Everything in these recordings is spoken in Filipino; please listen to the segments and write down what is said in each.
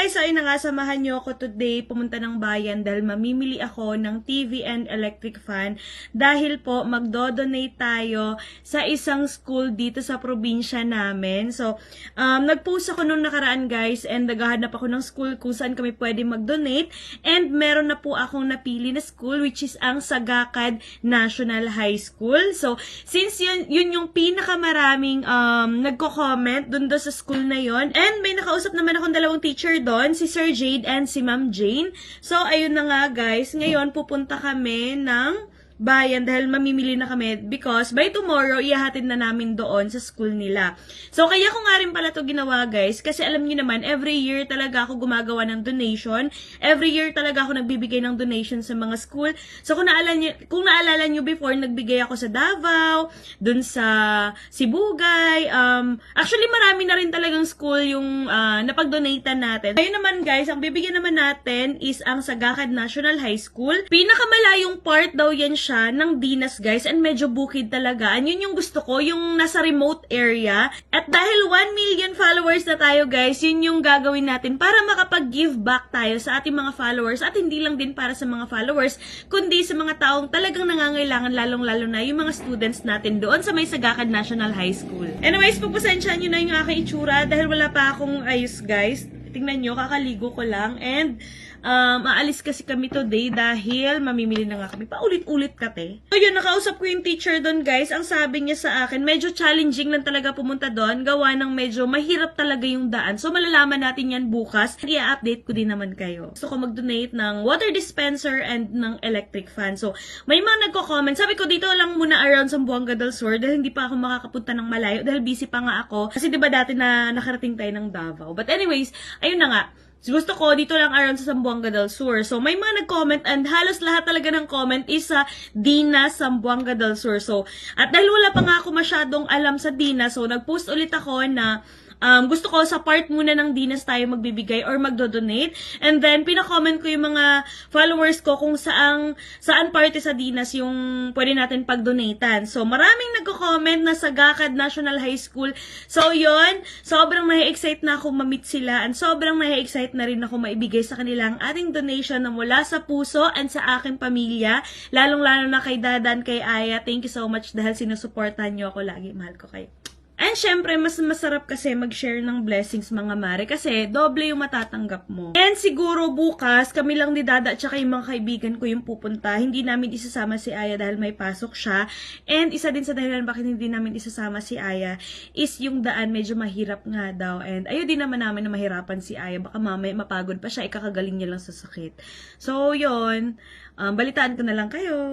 guys, so ayun na nga, samahan nyo ako today pumunta ng bayan dahil mamimili ako ng TV and electric fan dahil po magdo-donate tayo sa isang school dito sa probinsya namin. So, nag-post ako nung nakaraan guys and naghahanap ako ng school kung saan kami pwede mag-donate and meron na po akong napili na school which is ang Sagakad National High School. So, since yun yung pinakamaraming nagko-comment dun sa school na yon and may nakausap naman akong dalawang teacher doon, si Sir Jade and si Ma'am Jane. So, ayun na nga guys, ngayon pupunta kami ng bayan dahil mamimili na kami because by tomorrow, ihahatid na namin doon sa school nila. So, kaya ko nga rin pala to ginawa guys kasi alam niyo naman, every year talaga ako gumagawa ng donation. Every year talaga ako nagbibigay ng donation sa mga school. So, kung naalala niyo before, nagbigay ako sa Davao, dun sa Sibugay. Actually, marami na rin talagang school yung napag-donatan natin. Ngayon naman guys, ang bibigyan naman natin is ang Sagakad National High School. Pinakamalayong part daw yan siya ng Dinas guys and medyo bukid talaga. And yun yung gusto ko, yung nasa remote area. At dahil 1 million followers na tayo guys, yun yung gagawin natin para makapag-give back tayo sa ating mga followers at hindi lang din para sa mga followers, kundi sa mga taong talagang nangangailangan lalong-lalo na yung mga students natin doon sa may Sagakad National High School. Anyways, pagpasensyahan nyo na yung aking itsura dahil wala pa akong ayos guys. Tingnan nyo, kakaligo ko lang and aalis kasi kami today dahil mamimili na nga kami. Paulit-ulit kate. So yun, nakausap ko yung teacher doon guys. Ang sabi niya sa akin, medyo challenging lang talaga pumunta doon. Gawa ng medyo mahirap talaga yung daan. So malalaman natin yan bukas. I-update ko din naman kayo. Gusto ko mag-donate ng water dispenser and ng electric fan. So may mga nagko-comment. Sabi ko dito lang muna around Zamboanga del Sur dahil hindi pa ako makakapunta ng malayo dahil busy pa nga ako. Kasi diba dati na nakarating tayo ng Davao. But anyways, ayun na nga. Gusto ko dito lang around sa Zamboanga del Sur. So, may mga nag-comment and halos lahat talaga ng comment is sa Dinas, Zamboanga del Sur. So, at dahil wala pa nga ako masyadong alam sa Dinas, so nag-post ulit ako na gusto ko sa part muna ng Dinas tayo magbibigay or magdo-donate. And then, pinacomment ko yung mga followers ko kung saan parte sa Dinas yung pwede natin pag-donatan. So, maraming nagko-comment na Sagakad National High School. So, yon sobrang na-excite na ako ma-meet sila and sobrang na-excite na rin ako maibigay sa kanila ang ating donation na mula sa puso and sa aking pamilya. Lalong-lalo na kay Dadan, kay Aya. Thank you so much dahil sinusuportahan nyo ako lagi. Mahal ko kayo. And syempre, mas masarap kasi mag-share ng blessings mga mare kasi doble yung matatanggap mo. And siguro bukas, kami lang ni Dada at saka yung mga kaibigan ko yung pupunta. Hindi namin isasama si Aya dahil may pasok siya. And isa din sa dahilan bakit hindi namin isasama si Aya is yung daan medyo mahirap nga daw. And ayaw din naman namin na mahirapan si Aya. Baka mamaya mapagod pa siya, ikakagaling niya lang sa sakit. So, yun. Balitaan ko na lang kayo.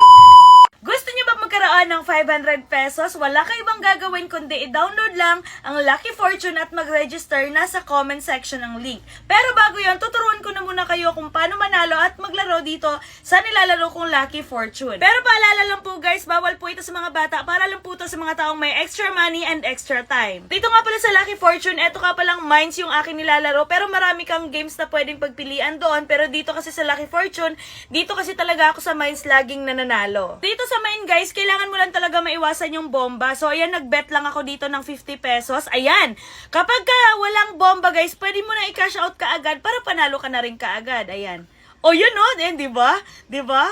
Gusto nyo ba magkaroon ng 500 pesos? Wala kayo bang gagawin kundi i-download lang ang Lucky Fortune at mag-register na sa comment section ng link. Pero bago yan, tuturuan ko na muna kayo kung paano manalo at maglaro dito sa nilalaro kong Lucky Fortune. Pero paalala lang po guys, bawal po ito sa mga bata, para lang po ito sa mga taong may extra money and extra time. Dito nga pala sa Lucky Fortune, eto ka palang mines yung aking nilalaro, pero marami kang games na pwedeng pagpilian doon. Pero dito kasi sa Lucky Fortune, dito kasi talaga ako sa mines laging nananalo. Dito sa mine guys, kailangan mo lang talaga maiwasan yung bomba. So ayan, nag-bet lang ako dito ng 50 pesos. Ayan, kapag walang bomba guys, pwede mo na i-cash out kaagad para panalo ka na rin kaagad. Ayan. O yun o, di ba? Di ba?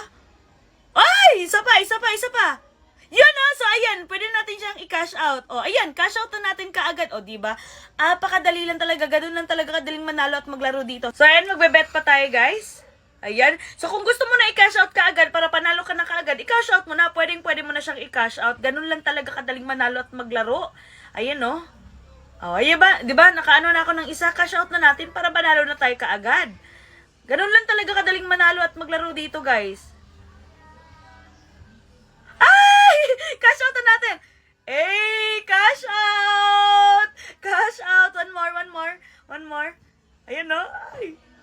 Ay, isa pa. Yun o, so ayan, pwede natin siyang i-cash out. O ayan, cash out na natin kaagad. O di ba? Pakadali lang talaga, ganun lang talaga kadaling manalo at maglaro dito. So ayan, magbe-bet pa tayo guys. Ayan. So, kung gusto mo na i-cash out kaagad para panalo ka na kaagad, i-cash out mo na. Pwede mo na siyang i-cash out. Ganun lang talaga kadaling manalo at maglaro. Ayan, no? Oh, ayan ba? Diba? Nakaano na ako ng isa. Cash out na natin para panalo na tayo kaagad. Ganun lang talaga kadaling manalo at maglaro dito, guys. Ay! Cash out na natin! Hey! Cash out! Cash out! One more. Ayan, no?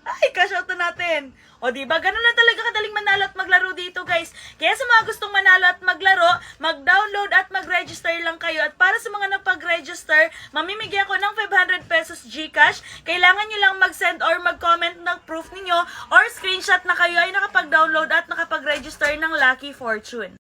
Ay, cash out na natin. O, diba? Ganun lang talaga kadaling manalo at maglaro dito, guys. Kaya sa mga gustong manalo at maglaro, mag-download at mag-register lang kayo. At para sa mga napag-register, mamimigay ako ng 500 pesos GCash. Kailangan nyo lang mag-send or mag-comment ng proof ninyo or screenshot na kayo ay nakapag-download at nakapag-register ng Lucky Fortune.